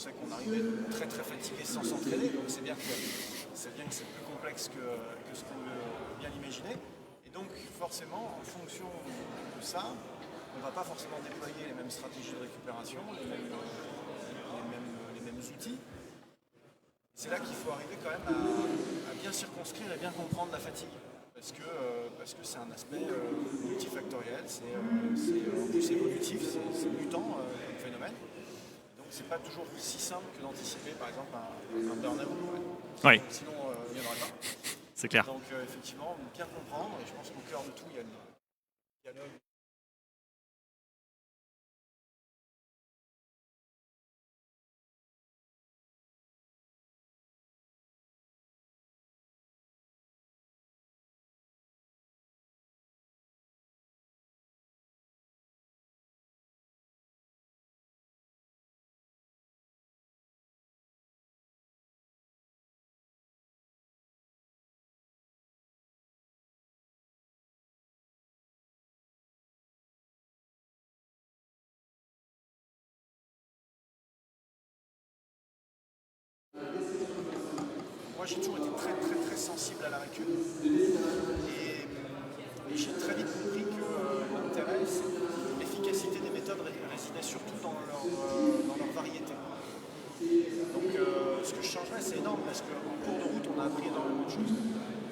sait qu'on arrivait très très fatigué sans s'entraîner, donc c'est bien que c'est plus complexe que ce qu'on veut bien l'imaginer. Et donc forcément, en fonction de ça, on ne va pas forcément déployer les mêmes stratégies de récupération, les mêmes outils. C'est là qu'il faut arriver quand même à bien circonscrire et bien comprendre la fatigue. Parce que c'est un aspect multifactoriel, en plus évolutif, c'est mutant comme phénomène. Donc c'est pas toujours si simple que d'anticiper par exemple un burn-out. Oui. Sinon il n'y en aurait pas. C'est clair. Donc effectivement, bien comprendre, et je pense qu'au cœur de tout, il y a le dialogue. Moi j'ai toujours été très très très sensible à la récup et j'ai très vite compris que l'intérêt, l'efficacité des méthodes résidait surtout dans leur variété. Donc ce que je changerais, c'est énorme parce qu'en cours de route on a appris énormément de choses.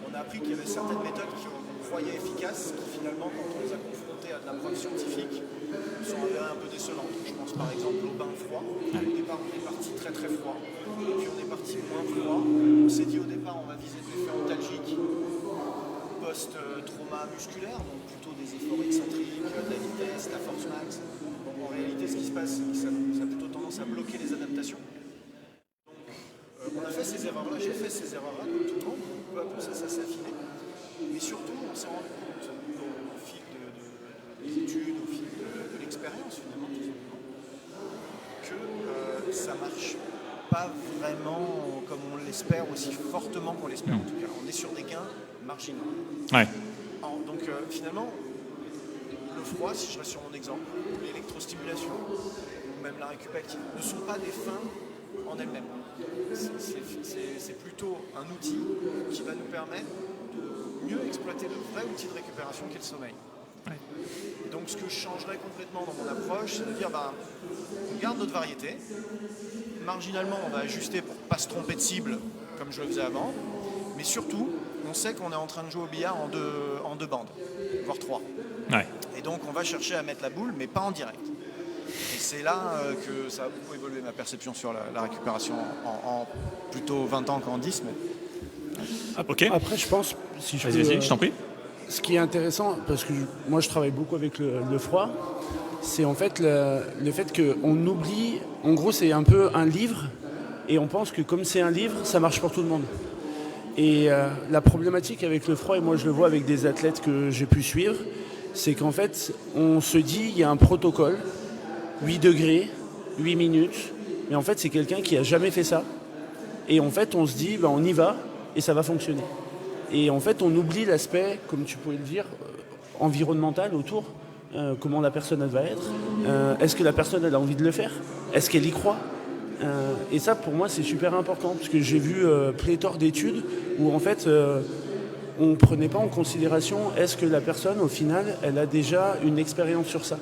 On a appris qu'il y avait certaines méthodes qu'on croyait efficaces qui finalement quand on les a confrontées à de la preuve scientifique sont avérées un peu décelantes. Je pense par exemple au bain froid. Au départ on est parti très très froid et puis on est parti moins froid. On s'est dit au départ on va viser des effets antalgiques post-trauma musculaire, donc plutôt des efforts excentriques, de la vitesse, de la force max. Donc en réalité ce qui se passe c'est que ça a plutôt tendance à bloquer les adaptations. On a fait ces erreurs-là, j'ai fait ces erreurs-là comme tout le monde, peu à peu ça s'est affiné. Mais surtout, on s'est rendu compte au fil des études, au fil de l'expérience finalement, tout simplement, que ça marche pas vraiment comme on l'espère, aussi fortement qu'on l'espère en tout cas. On est sur des gains marginaux. Ouais. Donc finalement, le froid, si je reste sur mon exemple, l'électrostimulation, ou même la récup active, ne sont pas des fins en elles-mêmes. C'est plutôt un outil qui va nous permettre de mieux exploiter le vrai outil de récupération qu'est le sommeil. Ouais. Et donc ce que je changerais complètement dans mon approche, c'est de dire on garde notre variété, marginalement on va ajuster pour ne pas se tromper de cible comme je le faisais avant, mais surtout on sait qu'on est en train de jouer au billard en deux bandes, voire trois. Ouais. Et donc on va chercher à mettre la boule mais pas en direct. Et c'est là que ça a beaucoup évolué ma perception sur la récupération en plutôt 20 ans qu'en 10. Mais... Ok. Après, je pense, si je Vas-y, je t'en prie. Ce qui est intéressant, parce que moi je travaille beaucoup avec le froid, c'est en fait le fait qu'on oublie, en gros c'est un peu un livre, et on pense que comme c'est un livre, ça marche pour tout le monde. Et la problématique avec le froid, et moi je le vois avec des athlètes que j'ai pu suivre, c'est qu'en fait on se dit il y a un protocole, 8 degrés, 8 minutes, mais en fait c'est quelqu'un qui n'a jamais fait ça. Et en fait on se dit on y va et ça va fonctionner. Et en fait on oublie l'aspect, comme tu pouvais le dire, environnemental autour, comment la personne elle va être, est-ce que la personne elle a envie de le faire, est-ce qu'elle y croit, et ça pour moi c'est super important, parce que j'ai vu pléthore d'études où en fait on ne prenait pas en considération est-ce que la personne au final elle a déjà une expérience sur ça.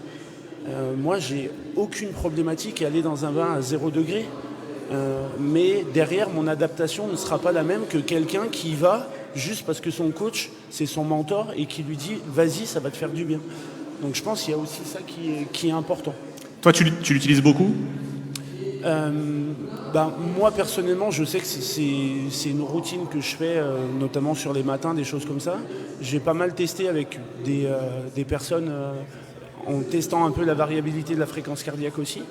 Moi, j'ai aucune problématique à aller dans un bain à 0 degré, mais derrière, mon adaptation ne sera pas la même que quelqu'un qui va juste parce que son coach, c'est son mentor et qui lui dit « vas-y, ça va te faire du bien ». Donc je pense qu'il y a aussi ça qui est important. Toi, tu l'utilises beaucoup ? Moi, personnellement, je sais que c'est une routine que je fais, notamment sur les matins, des choses comme ça. J'ai pas mal testé avec des personnes... en testant un peu la variabilité de la fréquence cardiaque aussi.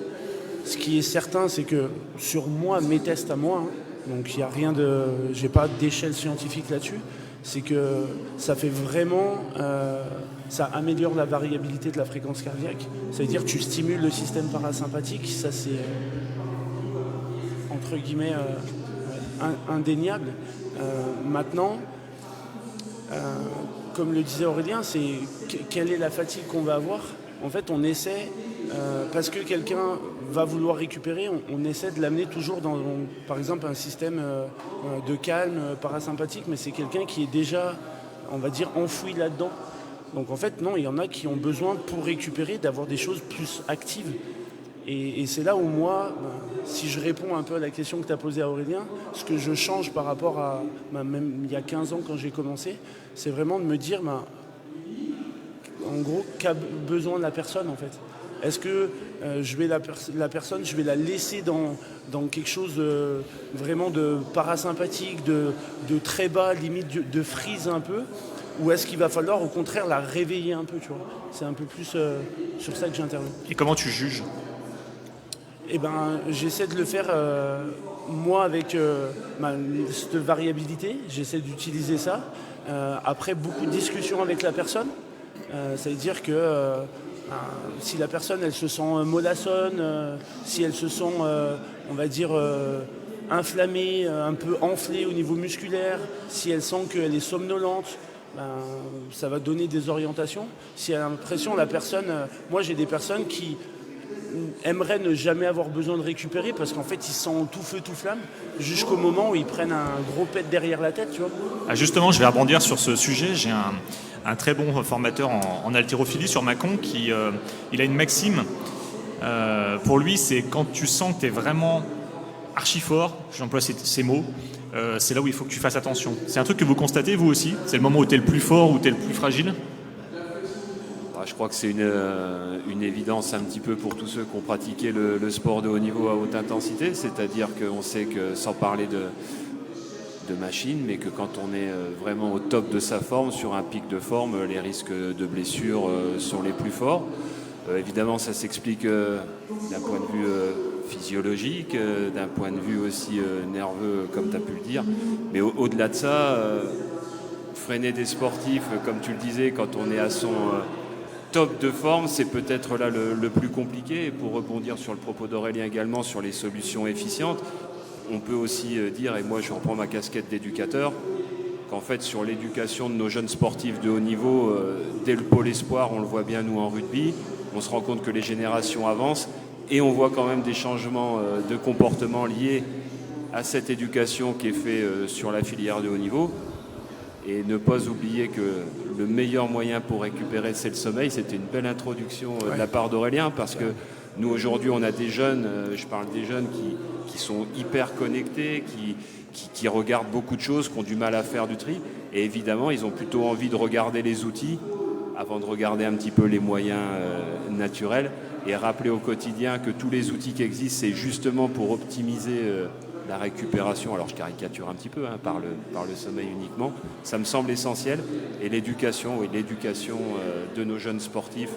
Ce qui est certain, c'est que sur moi, mes tests à moi, donc il n'y a rien de... j'ai pas d'échelle scientifique là-dessus, c'est que ça fait vraiment... ça améliore la variabilité de la fréquence cardiaque. Ça veut dire que tu stimules le système parasympathique, ça c'est entre guillemets indéniable. Maintenant, comme le disait Aurélien, c'est quelle est la fatigue qu'on va avoir. En fait, on essaie parce que quelqu'un va vouloir récupérer, on essaie de l'amener toujours dans, par exemple, un système de calme, parasympathique, mais c'est quelqu'un qui est déjà, on va dire, enfoui là-dedans. Donc en fait, non, il y en a qui ont besoin, pour récupérer, d'avoir des choses plus actives. Et c'est là où moi, si je réponds un peu à la question que tu as posée à Aurélien, ce que je change par rapport à même il y a 15 ans quand j'ai commencé, c'est vraiment de me dire, en gros, qu'a besoin la personne en fait. Est-ce que la personne, je vais la laisser dans quelque chose vraiment de parasympathique, de très bas, limite de freeze un peu, ou est-ce qu'il va falloir au contraire la réveiller un peu, tu vois. C'est un peu plus sur ça que j'interviens. Et comment tu juges? Eh ben, j'essaie de le faire moi avec cette variabilité. J'essaie d'utiliser ça. Après beaucoup de discussions avec la personne, ça veut dire que si la personne elle se sent mollassonne, si elle se sent, on va dire, inflammée, un peu enflée au niveau musculaire, si elle sent qu'elle est somnolente, ça va donner des orientations. Si elle a l'impression, la personne, moi j'ai des personnes qui aimeraient ne jamais avoir besoin de récupérer parce qu'en fait ils sont tout feu tout flamme jusqu'au moment où ils prennent un gros pet derrière la tête, tu vois. Ah, justement, je vais rebondir sur ce sujet. J'ai un très bon formateur en haltérophilie sur Mâcon qui il a une maxime. Pour lui, c'est quand tu sens que tu es vraiment archi fort, j'emploie ces mots, c'est là où il faut que tu fasses attention. C'est un truc que vous constatez vous aussi? C'est le moment où tu es le plus fort ou tu es le plus fragile? Je crois que c'est une évidence un petit peu pour tous ceux qui ont pratiqué le sport de haut niveau à haute intensité, c'est-à-dire qu'on sait que, sans parler de machine, mais que quand on est vraiment au top de sa forme, sur un pic de forme, les risques de blessures sont les plus forts. Évidemment, ça s'explique d'un point de vue physiologique, d'un point de vue aussi nerveux, comme tu as pu le dire, mais au-delà de ça, freiner des sportifs, comme tu le disais, quand on est à son top de forme, c'est peut-être là le plus compliqué. Et pour rebondir sur le propos d'Aurélien également, sur les solutions efficientes, on peut aussi dire, et moi je reprends ma casquette d'éducateur, qu'en fait sur l'éducation de nos jeunes sportifs de haut niveau, dès le pôle espoir, on le voit bien nous en rugby, on se rend compte que les générations avancent et on voit quand même des changements de comportement liés à cette éducation qui est faite sur la filière de haut niveau. Et ne pas oublier que le meilleur moyen pour récupérer, c'est le sommeil. C'était une belle introduction de la part d'Aurélien, parce que nous, aujourd'hui, on a des jeunes, je parle des jeunes qui sont hyper connectés, qui regardent beaucoup de choses, qui ont du mal à faire du tri. Et évidemment, ils ont plutôt envie de regarder les outils avant de regarder un petit peu les moyens naturels. Et rappeler au quotidien que tous les outils qui existent, c'est justement pour optimiser la récupération, alors je caricature un petit peu, par le sommeil uniquement, ça me semble essentiel. Et l'éducation de nos jeunes sportifs,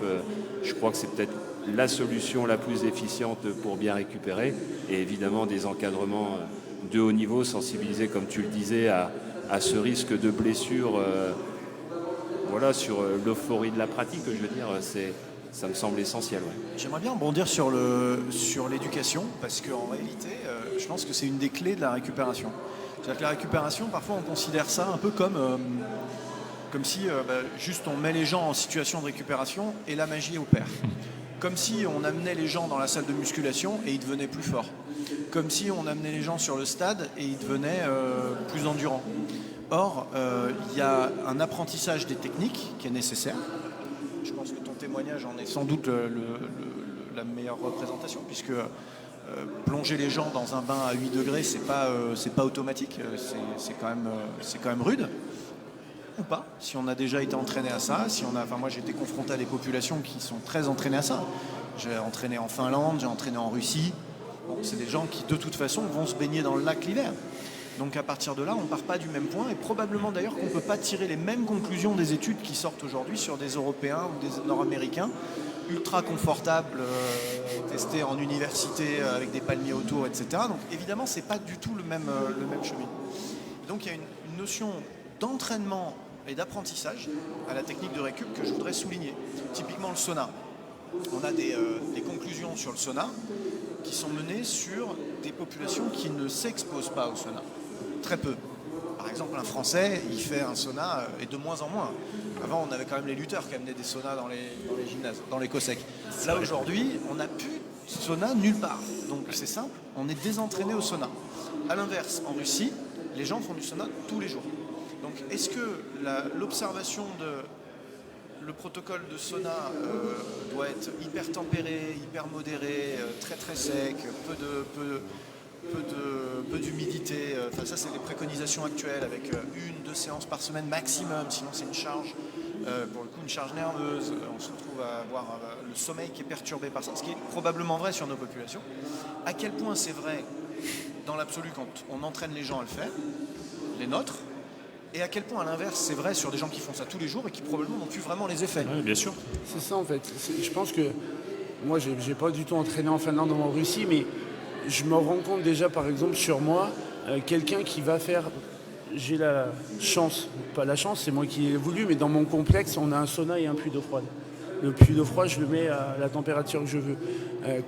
je crois que c'est peut-être la solution la plus efficiente pour bien récupérer. Et évidemment des encadrements de haut niveau, sensibilisés, comme tu le disais, à ce risque de blessure, sur l'euphorie de la pratique, je veux dire, ça me semble essentiel. Ouais. J'aimerais bien rebondir sur l'éducation, parce qu'en réalité, je pense que c'est une des clés de la récupération. C'est-à-dire que la récupération, parfois on considère ça un peu comme si juste on met les gens en situation de récupération et la magie opère. Comme si on amenait les gens dans la salle de musculation et ils devenaient plus forts. Comme si on amenait les gens sur le stade et ils devenaient plus endurants. Or, il y a un apprentissage des techniques qui est nécessaire. Je pense que ton témoignage en est sans doute la meilleure représentation, puisque plonger les gens dans un bain à 8 degrés, c'est pas automatique, c'est quand même rude. Ou pas, si on a déjà été entraîné à ça, moi j'ai été confronté à des populations qui sont très entraînées à ça. J'ai entraîné en Finlande, j'ai entraîné en Russie. Bon, c'est des gens qui de toute façon vont se baigner dans le lac l'hiver. Donc à partir de là, on ne part pas du même point, et probablement d'ailleurs qu'on ne peut pas tirer les mêmes conclusions des études qui sortent aujourd'hui sur des Européens ou des Nord-Américains ultra confortables, testés en université avec des palmiers autour, etc. Donc évidemment, ce n'est pas du tout le même chemin. Donc il y a une notion d'entraînement et d'apprentissage à la technique de récup que je voudrais souligner. Typiquement le sauna. On a des conclusions sur le sauna qui sont menées sur des populations qui ne s'exposent pas au sauna. Très peu. par exemple, un Français, il fait un sauna, et de moins en moins. Avant, on avait quand même les lutteurs qui amenaient des saunas dans les gymnases, dans les COSEC. Là, aujourd'hui, on n'a plus de sauna nulle part. Donc, c'est simple, on est désentraîné au sauna. À l'inverse, en Russie, les gens font du sauna tous les jours. Donc, est-ce que l'observation de le protocole de sauna doit être hyper tempéré, hyper modéré, très très sec, peu d'humidité. Enfin, ça, c'est les préconisations actuelles avec 1-2 séances par semaine maximum. Sinon, c'est une charge, pour le coup, une charge nerveuse. On se retrouve à avoir le sommeil qui est perturbé par ça, ce qui est probablement vrai sur nos populations. À quel point c'est vrai dans l'absolu quand on entraîne les gens à le faire, les nôtres, et à quel point, à l'inverse, c'est vrai sur des gens qui font ça tous les jours et qui probablement n'ont plus vraiment les effets. Oui, bien sûr. C'est ça en fait. Je pense que moi, j'ai pas du tout entraîné en Finlande ou en Russie, mais je me rends compte déjà, par exemple, sur moi, quelqu'un qui va faire... J'ai la chance, pas la chance, c'est moi qui ai voulu, mais dans mon complexe, on a un sauna et un puits d'eau froide. Le puits d'eau froide, je le mets à la température que je veux.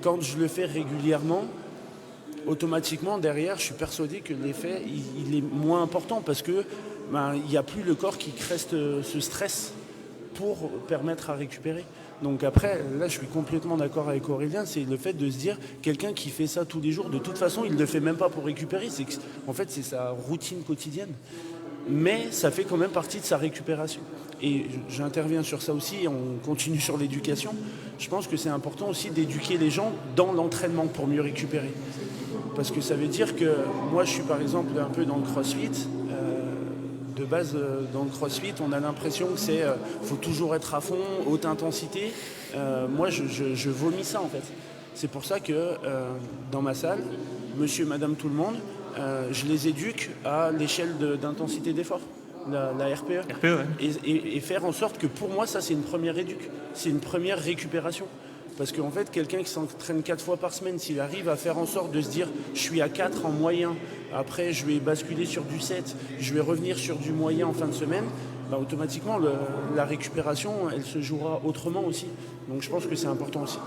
Quand je le fais régulièrement, automatiquement, derrière, je suis persuadé que l'effet, il est moins important parce que il n'y a plus le corps qui crée ce stress pour permettre à récupérer. Donc après, là, je suis complètement d'accord avec Aurélien, c'est le fait de se dire, quelqu'un qui fait ça tous les jours, de toute façon, il ne le fait même pas pour récupérer, en fait, c'est sa routine quotidienne. Mais ça fait quand même partie de sa récupération. Et j'interviens sur ça aussi, et on continue sur l'éducation. Je pense que c'est important aussi d'éduquer les gens dans l'entraînement pour mieux récupérer. Parce que ça veut dire que moi, je suis par exemple un peu dans le crossfit. De base, dans le crossfit, on a l'impression que faut toujours être à fond, haute intensité. Moi, je vomis ça en fait. C'est pour ça que dans ma salle, monsieur, madame, tout le monde, je les éduque à l'échelle d'intensité d'effort, la RPE. RPE, ouais. Et faire en sorte que pour moi, ça c'est une première éduque, c'est une première récupération. Parce qu'en fait, quelqu'un qui s'entraîne 4 fois par semaine, s'il arrive à faire en sorte de se dire je suis à 4 en moyen, après je vais basculer sur du 7, je vais revenir sur du moyen en fin de semaine, automatiquement la récupération, elle se jouera autrement aussi. Donc je pense que c'est important aussi.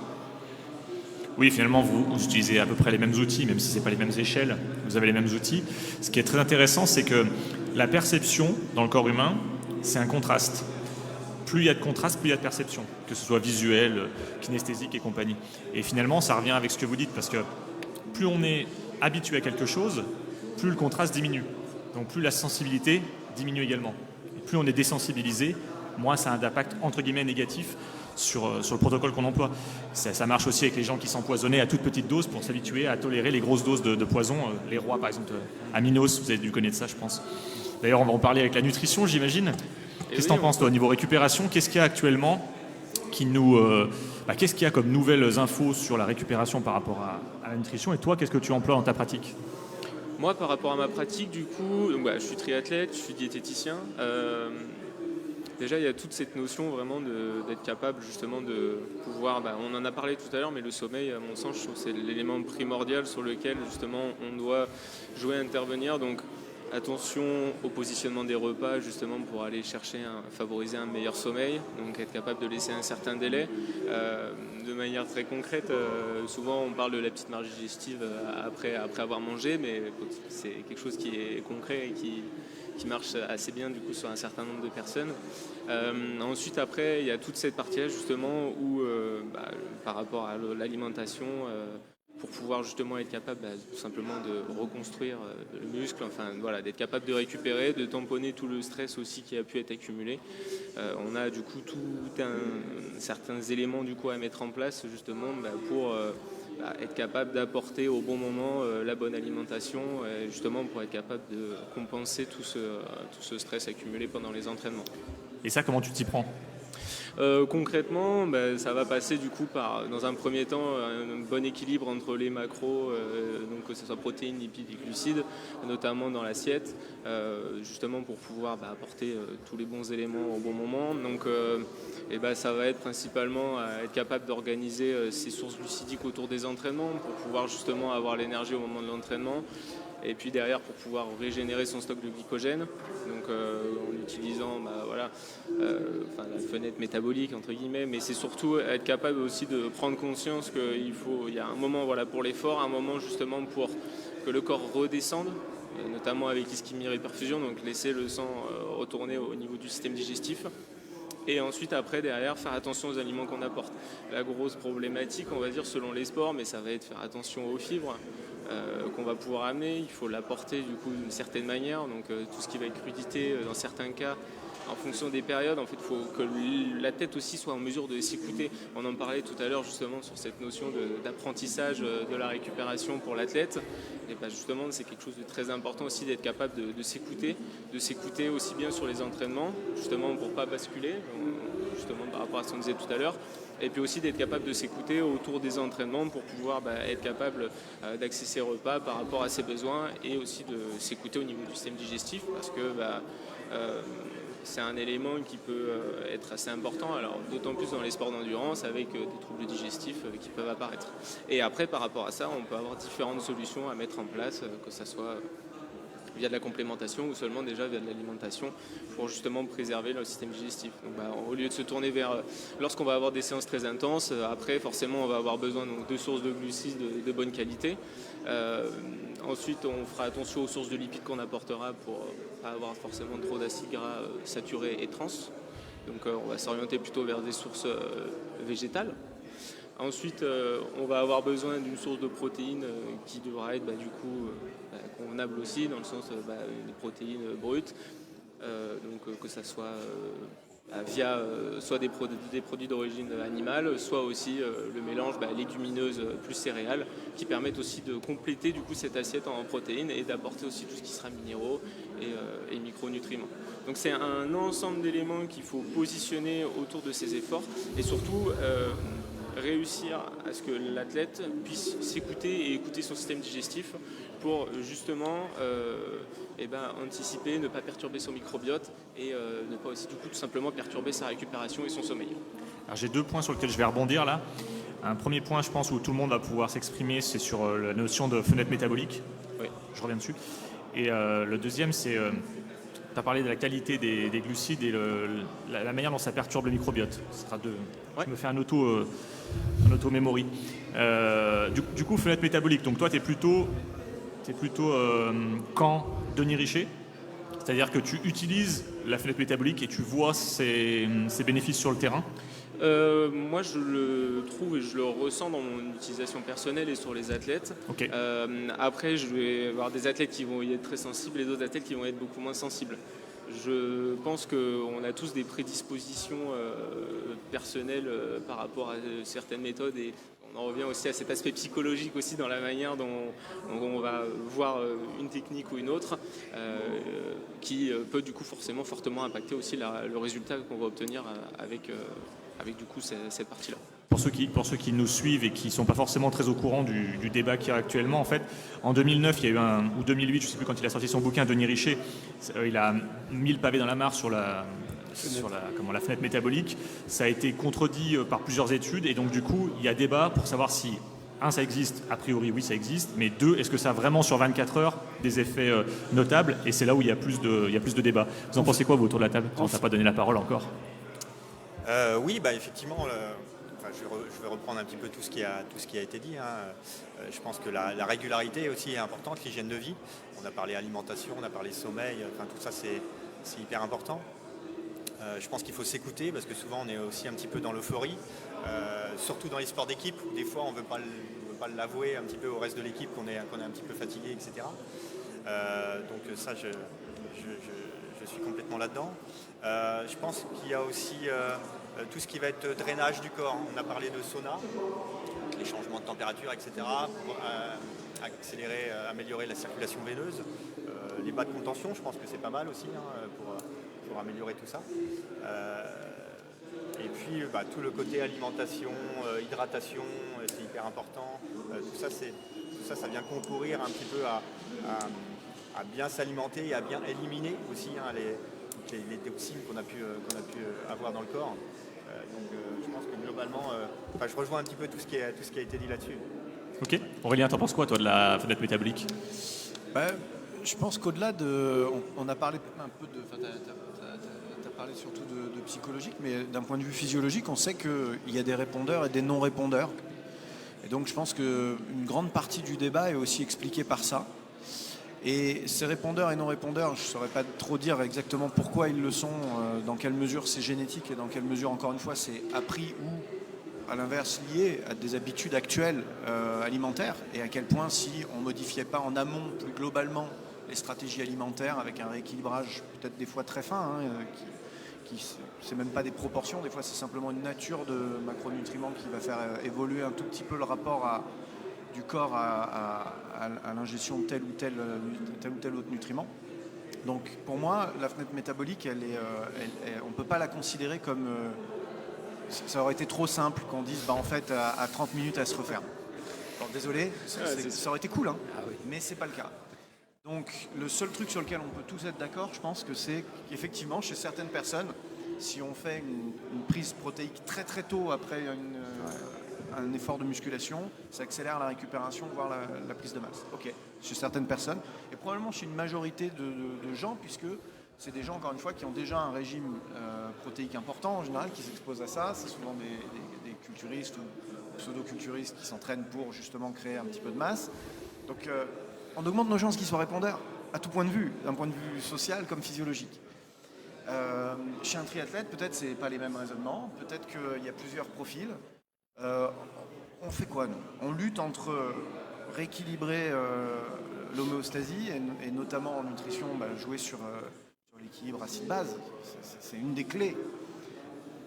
Oui, finalement, vous utilisez à peu près les mêmes outils, même si ce n'est pas les mêmes échelles, vous avez les mêmes outils. Ce qui est très intéressant, c'est que la perception dans le corps humain, c'est un contraste. Plus il y a de contraste, plus il y a de perception, que ce soit visuel, kinesthésique et compagnie. Et finalement, ça revient avec ce que vous dites, parce que plus on est habitué à quelque chose, plus le contraste diminue. Donc plus la sensibilité diminue également. Et plus on est désensibilisé, moins ça a un impact entre guillemets négatif sur le protocole qu'on emploie. Ça marche aussi avec les gens qui s'empoisonnaient à toute petite dose pour s'habituer à tolérer les grosses doses de poison. Les rois, par exemple, Aminos, vous avez dû connaître ça, je pense. D'ailleurs, on va en parler avec la nutrition, j'imagine. Qu'est-ce que tu en penses, toi, au niveau récupération? Qu'est-ce qu'il y a actuellement qu'est-ce qu'il y a comme nouvelles infos sur la récupération par rapport à la nutrition? Et toi, qu'est-ce que tu emploies dans ta pratique? Moi, par rapport à ma pratique, du coup, je suis triathlète, je suis diététicien. Déjà, il y a toute cette notion vraiment d'être capable justement de pouvoir... on en a parlé tout à l'heure, mais le sommeil, à mon sens, je trouve que c'est l'élément primordial sur lequel justement on doit jouer, intervenir. Donc, attention au positionnement des repas justement pour aller chercher favoriser un meilleur sommeil, donc être capable de laisser un certain délai. De manière très concrète, souvent on parle de la petite marge digestive après avoir mangé, mais c'est quelque chose qui est concret et qui marche assez bien du coup sur un certain nombre de personnes. Ensuite après il y a toute cette partie-là justement où par rapport à l'alimentation, pour pouvoir justement être capable tout simplement de reconstruire le muscle, d'être capable de récupérer, de tamponner tout le stress aussi qui a pu être accumulé. On a du coup certains éléments du coup à mettre en place justement pour être capable d'apporter au bon moment la bonne alimentation, justement pour être capable de compenser tout ce stress accumulé pendant les entraînements. Et ça, comment tu t'y prends ? Concrètement, ça va passer du coup par, dans un premier temps, un bon équilibre entre les macros, donc que ce soit protéines, lipides et glucides, notamment dans l'assiette, justement pour pouvoir apporter tous les bons éléments au bon moment. Donc, ça va être principalement être capable d'organiser ces sources glucidiques autour des entraînements pour pouvoir justement avoir l'énergie au moment de l'entraînement. Et puis derrière pour pouvoir régénérer son stock de glycogène, donc en utilisant la fenêtre métabolique entre guillemets, mais c'est surtout être capable aussi de prendre conscience qu'il y a un moment pour l'effort, un moment justement pour que le corps redescende notamment avec ischémie et perfusion, donc laisser le sang retourner au niveau du système digestif. Et ensuite, après, derrière, faire attention aux aliments qu'on apporte. La grosse problématique, on va dire, selon les sports, mais ça va être faire attention aux fibres qu'on va pouvoir amener. Il faut l'apporter du coup d'une certaine manière. Donc tout ce qui va être crudité, dans certains cas, en fonction des périodes, en fait, il faut que la tête aussi soit en mesure de s'écouter. On en parlait tout à l'heure justement sur cette notion d'apprentissage de la récupération pour l'athlète. Et ben justement, c'est quelque chose de très important aussi d'être capable de s'écouter aussi bien sur les entraînements, justement pour ne pas basculer, justement par rapport à ce qu'on disait tout à l'heure. Et puis aussi d'être capable de s'écouter autour des entraînements pour pouvoir être capable d'axer ses repas par rapport à ses besoins et aussi de s'écouter au niveau du système digestif parce que c'est un élément qui peut être assez important, alors d'autant plus dans les sports d'endurance avec des troubles digestifs qui peuvent apparaître. Et après, par rapport à ça, on peut avoir différentes solutions à mettre en place, que ce soit via de la complémentation ou seulement déjà via de l'alimentation pour justement préserver le système digestif. Donc, au lieu de se tourner vers, lorsqu'on va avoir des séances très intenses, après forcément on va avoir besoin de sources de glucides de bonne qualité. Ensuite on fera attention aux sources de lipides qu'on apportera pour pas avoir forcément trop d'acides gras saturés et trans. Donc on va s'orienter plutôt vers des sources végétales. Ensuite, on va avoir besoin d'une source de protéines qui devra être convenable aussi, dans le sens des protéines brutes, donc que ça soit via soit des produits d'origine animale, soit aussi le mélange légumineuses plus céréales, qui permettent aussi de compléter du coup cette assiette en protéines et d'apporter aussi tout ce qui sera minéraux et micronutriments. Donc c'est un ensemble d'éléments qu'il faut positionner autour de ces efforts et surtout réussir à ce que l'athlète puisse s'écouter et écouter son système digestif pour justement anticiper, ne pas perturber son microbiote et ne pas aussi du coup tout simplement perturber sa récupération et son sommeil. Alors j'ai 2 points sur lesquels je vais rebondir là. Un premier point, je pense, où tout le monde va pouvoir s'exprimer, c'est sur la notion de fenêtre métabolique. Oui. Je reviens dessus. Et le deuxième, c'est tu as parlé de la qualité des glucides et la manière dont ça perturbe le microbiote. Ce sera je me fais un auto-memory. Du coup, fenêtre métabolique. Donc toi, tu es plutôt camp Denis Richer. C'est-à-dire que tu utilises la fenêtre métabolique et tu vois ses bénéfices sur le terrain. Moi, je le trouve et je le ressens dans mon utilisation personnelle et sur les athlètes. Okay. Après, je vais avoir des athlètes qui vont y être très sensibles et d'autres athlètes qui vont être beaucoup moins sensibles. Je pense qu'on a tous des prédispositions personnelles par rapport à certaines méthodes et on en revient aussi à cet aspect psychologique aussi dans la manière dont on va voir une technique ou une autre qui peut du coup forcément fortement impacter aussi le résultat qu'on va obtenir avec du coup cette partie-là. Pour ceux qui nous suivent et qui ne sont pas forcément très au courant du débat qu'il y a actuellement, en fait, en 2009, il y a eu ou 2008, je ne sais plus, quand il a sorti son bouquin, Denis Richer, il a mis le pavé dans la mare sur la fenêtre métabolique. Ça a été contredit par plusieurs études et donc du coup, il y a débat pour savoir si, 1, ça existe, a priori oui, ça existe, mais 2, est-ce que ça a vraiment sur 24 heures des effets notables? Et c'est là où il y a plus de débat. Vous en pensez quoi, vous, autour de la table? On ne t'a pas donné la parole encore. Oui, effectivement, je vais reprendre un petit peu tout ce qui a été dit. Je pense que la régularité aussi est importante, l'hygiène de vie. On a parlé alimentation, on a parlé sommeil, tout ça c'est hyper important. Je pense qu'il faut s'écouter parce que souvent on est aussi un petit peu dans l'euphorie, surtout dans les sports d'équipe où des fois on ne veut pas l'avouer un petit peu au reste de l'équipe qu'on est un petit peu fatigué, etc. Donc ça, je suis complètement là-dedans. Je pense qu'il y a aussi tout ce qui va être drainage du corps. On a parlé de sauna, les changements de température, etc. pour améliorer la circulation veineuse. Les bas de contention, je pense que c'est pas mal aussi pour améliorer tout ça. Et puis tout le côté alimentation, hydratation, c'est hyper important. Tout ça vient concourir un petit peu à bien s'alimenter et à bien éliminer aussi les toxines qu'on a pu avoir dans le corps. Donc je pense que globalement, je rejoins un petit peu tout ce qui a été dit là-dessus. Ok. Aurélien, t'en penses quoi, toi, de la fenêtre métabolique? Je pense qu'au-delà on a parlé un peu t'as parlé surtout de psychologique, mais d'un point de vue physiologique, on sait qu'il y a des répondeurs et des non-répondeurs. Et donc je pense qu'une grande partie du débat est aussi expliquée par ça. Et ces répondeurs et non-répondeurs, je ne saurais pas trop dire exactement pourquoi ils le sont, dans quelle mesure c'est génétique et dans quelle mesure, encore une fois, c'est appris ou, à l'inverse, lié à des habitudes actuelles alimentaires, et à quel point, si on ne modifiait pas en amont, plus globalement, les stratégies alimentaires, avec un rééquilibrage peut-être des fois très fin, c'est même pas des proportions, des fois c'est simplement une nature de macronutriments qui va faire évoluer un tout petit peu le rapport du corps à l'ingestion de tel ou tel autre nutriment. Donc pour moi, la fenêtre métabolique, on ne peut pas la considérer comme... ça aurait été trop simple qu'on dise en fait à 30 minutes elle se referme. Alors désolé, ça aurait été cool, mais c'est pas le cas. Donc le seul truc sur lequel on peut tous être d'accord, je pense que c'est qu'effectivement chez certaines personnes, si on fait une prise protéique très très tôt après un effort de musculation, ça accélère la récupération, voire la prise de masse. Ok, chez certaines personnes, et probablement chez une majorité de gens, puisque c'est des gens, encore une fois, qui ont déjà un régime protéique important en général, qui s'exposent à ça. C'est souvent des culturistes ou pseudo-culturistes qui s'entraînent pour justement créer un petit peu de masse. Donc on augmente nos chances qu'ils soient répondeurs, à tout point de vue, d'un point de vue social comme physiologique. Chez un triathlète, peut-être c'est pas les mêmes raisonnements, peut-être qu'il y a plusieurs profils. On fait quoi, nous? On lutte entre rééquilibrer l'homéostasie et notamment en nutrition, jouer sur l'équilibre acide-base, c'est une des clés,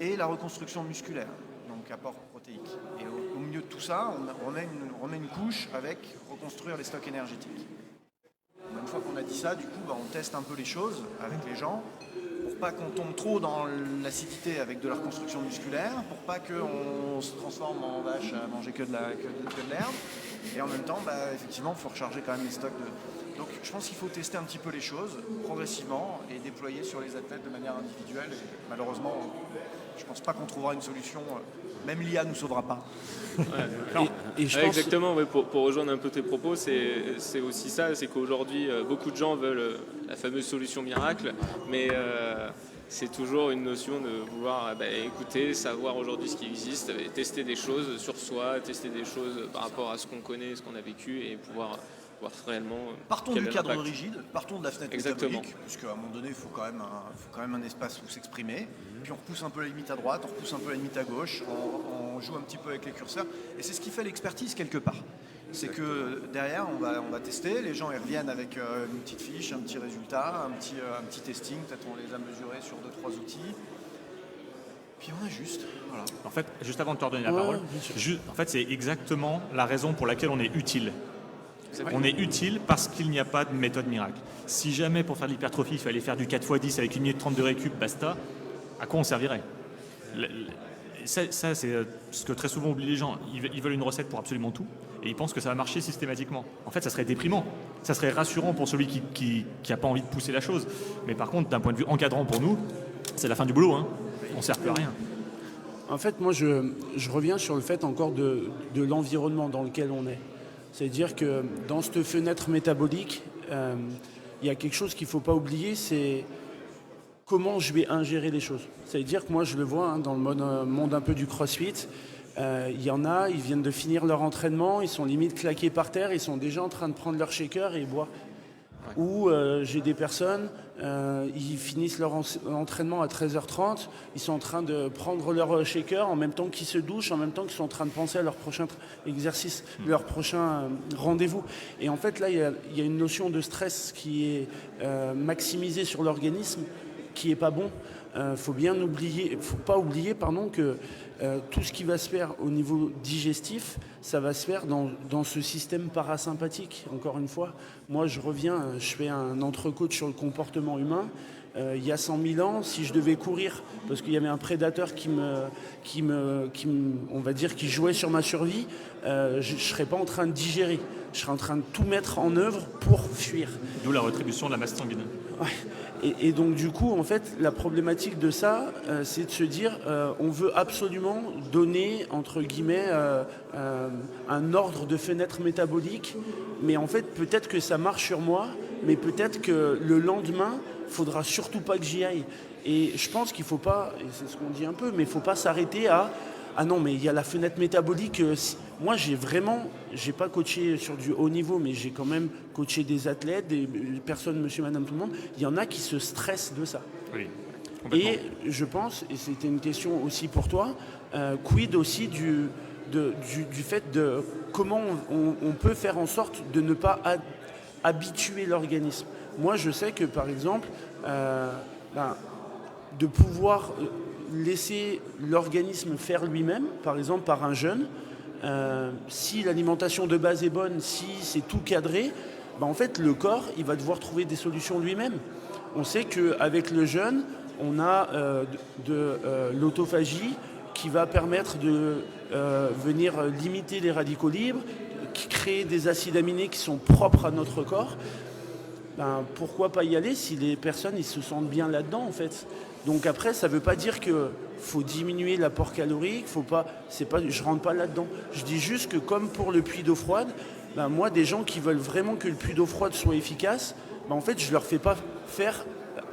et la reconstruction musculaire, donc apport protéique. Et au milieu de tout ça, on remet une couche avec reconstruire les stocks énergétiques. Une fois qu'on a dit ça, du coup, on teste un peu les choses avec les gens, pour pas qu'on tombe trop dans l'acidité avec de la reconstruction musculaire, pour pas qu'on se transforme en vache à manger que de l'herbe. Et en même temps, effectivement, il faut recharger quand même les stocks de... Donc je pense qu'il faut tester un petit peu les choses progressivement et déployer sur les athlètes de manière individuelle. Et malheureusement, je pense pas qu'on trouvera une solution. Même l'IA ne nous sauvera pas. Et je pense... Exactement, pour rejoindre un peu tes propos, c'est aussi ça, c'est qu'aujourd'hui, beaucoup de gens veulent la fameuse solution miracle, mais c'est toujours une notion de vouloir écouter, savoir aujourd'hui ce qui existe, tester des choses sur soi, tester des choses par rapport à ce qu'on connaît, ce qu'on a vécu, et pouvoir réellement... Partons du cadre rigide, partons de la fenêtre métabolique, puisqu'à un moment donné, il faut quand même un espace où s'exprimer. Puis on repousse un peu la limite à droite, on repousse un peu la limite à gauche, on joue un petit peu avec les curseurs. Et c'est ce qui fait l'expertise quelque part. C'est que derrière, on va tester, les gens ils reviennent avec une petite fiche, un petit résultat, un petit testing, peut-être on les a mesurés sur 2-3 outils. Puis on ajuste. Voilà. En fait, juste avant de te redonner la parole, en fait, c'est exactement la raison pour laquelle on est utile. On est utile parce qu'il n'y a pas de méthode miracle. Si jamais pour faire de l'hypertrophie, il fallait faire du 4x10 avec 1 minute 30 de récup, basta, à quoi on servirait? Ça, c'est ce que très souvent oublient les gens. Ils veulent une recette pour absolument tout et ils pensent que ça va marcher systématiquement. En fait, ça serait déprimant. Ça serait rassurant pour celui qui n'a pas envie de pousser la chose. Mais par contre, d'un point de vue encadrant pour nous, c'est la fin du boulot. On ne sert plus à rien. En fait, moi, je reviens sur le fait encore de l'environnement dans lequel on est. C'est-à-dire que dans cette fenêtre métabolique, il y a quelque chose qu'il ne faut pas oublier, c'est comment je vais ingérer les choses. C'est-à-dire que moi, je le vois dans le monde un peu du crossfit, il y en a, ils viennent de finir leur entraînement, ils sont limite claqués par terre, ils sont déjà en train de prendre leur shaker et boire. Ou j'ai des personnes, ils finissent leur entraînement à 13h30, ils sont en train de prendre leur shaker en même temps qu'ils se douchent, en même temps qu'ils sont en train de penser à leur prochain exercice, leur prochain rendez-vous. Et en fait, là, il y a une notion de stress qui est maximisée sur l'organisme, qui n'est pas bon. Faut pas oublier que tout ce qui va se faire au niveau digestif, ça va se faire dans ce système parasympathique. Encore une fois, moi je fais un entrecôte sur le comportement humain. Il y a 100 000 ans, si je devais courir, parce qu'il y avait un prédateur qui jouait sur ma survie, je ne serais pas en train de digérer. Je serais en train de tout mettre en œuvre pour fuir. D'où la rétribution de la masse sanguine. Ouais. Et donc du coup, en fait, la problématique de ça, c'est de se dire, on veut absolument donner, entre guillemets, un ordre de fenêtre métabolique, mais en fait, peut-être que ça marche sur moi, mais peut-être que le lendemain, il ne faudra surtout pas que j'y aille. Et je pense qu'il ne faut pas, et c'est ce qu'on dit un peu, mais il ne faut pas s'arrêter à ah non, mais il y a la fenêtre métabolique. Moi, j'ai pas coaché sur du haut niveau, mais j'ai quand même coaché des athlètes, des personnes, monsieur, madame, tout le monde. Il y en a qui se stressent de ça. Oui. Et je pense, et c'était une question aussi pour toi, quid aussi du fait de comment on peut faire en sorte de ne pas habituer l'organisme. Moi, je sais que, par exemple, de pouvoir laisser l'organisme faire lui-même, par exemple par un jeûne, si l'alimentation de base est bonne, si c'est tout cadré, en fait, le corps, il va devoir trouver des solutions lui-même. On sait qu'avec le jeûne, on a de l'autophagie qui va permettre de venir limiter les radicaux libres, qui crée des acides aminés qui sont propres à notre corps. Pourquoi pas y aller si les personnes ils se sentent bien là-dedans en fait. Donc après, ça ne veut pas dire qu'il faut diminuer l'apport calorique, je ne rentre pas là-dedans. Je dis juste que comme pour le puits d'eau froide, moi, des gens qui veulent vraiment que le puits d'eau froide soit efficace, en fait, je ne leur fais pas faire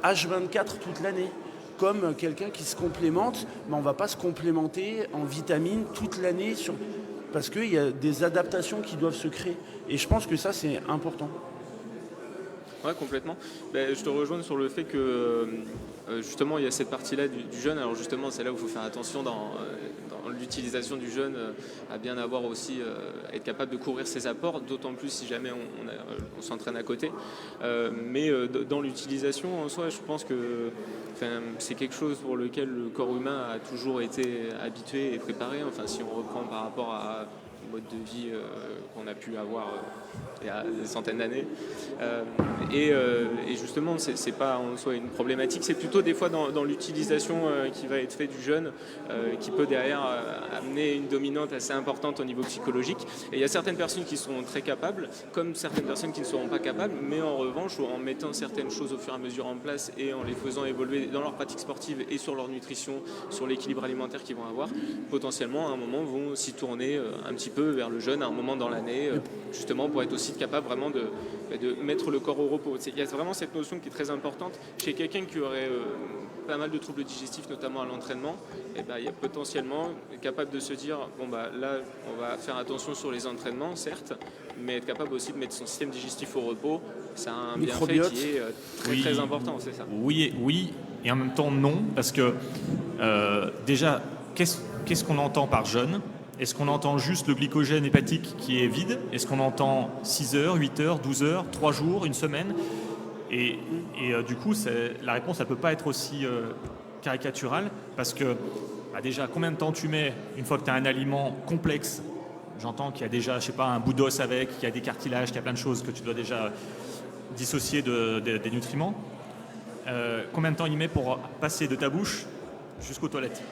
H24 toute l'année. Comme quelqu'un qui se complémente, on ne va pas se complémenter en vitamines toute l'année parce qu'il y a des adaptations qui doivent se créer. Et je pense que ça, c'est important. Ouais, complètement. Je te rejoins sur le fait que justement il y a cette partie-là du jeûne. Alors justement, c'est là où il faut faire attention dans l'utilisation du jeûne, à bien avoir aussi, être capable de couvrir ses apports, d'autant plus si jamais on s'entraîne à côté. Mais dans l'utilisation en soi, je pense que c'est quelque chose pour lequel le corps humain a toujours été habitué et préparé. Enfin, si on reprend par rapport à mode de vie qu'on a pu avoir il y a des centaines d'années. Et justement, c'est pas en soi une problématique, c'est plutôt des fois dans l'utilisation qui va être faite du jeûne qui peut derrière amener une dominante assez importante au niveau psychologique. Et il y a certaines personnes qui sont très capables, comme certaines personnes qui ne seront pas capables, mais en revanche, en mettant certaines choses au fur et à mesure en place et en les faisant évoluer dans leur pratique sportive et sur leur nutrition, sur l'équilibre alimentaire qu'ils vont avoir, potentiellement à un moment vont s'y tourner un petit peu vers le jeûne à un moment dans l'année, justement pour être aussi capable vraiment de mettre le corps au repos. Il y a vraiment cette notion qui est très importante. Chez quelqu'un qui aurait pas mal de troubles digestifs, notamment à l'entraînement, il y a potentiellement capable de se dire, là, on va faire attention sur les entraînements, certes, mais être capable aussi de mettre son système digestif au repos, ça a un bienfait qui est très important, c'est ça. Oui, et en même temps non, parce que déjà, qu'est-ce qu'on entend par jeûne ? Est-ce qu'on entend juste le glycogène hépatique qui est vide ? Est-ce qu'on entend 6 heures, 8 heures, 12 heures, 3 jours, une semaine ? Et du coup, la réponse, elle ne peut pas être aussi caricaturale parce que déjà, combien de temps tu mets une fois que tu as un aliment complexe ? J'entends qu'il y a déjà, un bout d'os avec, qu'il y a des cartilages, qu'il y a plein de choses que tu dois déjà dissocier des nutriments. Combien de temps il met pour passer de ta bouche jusqu'aux toilettes ?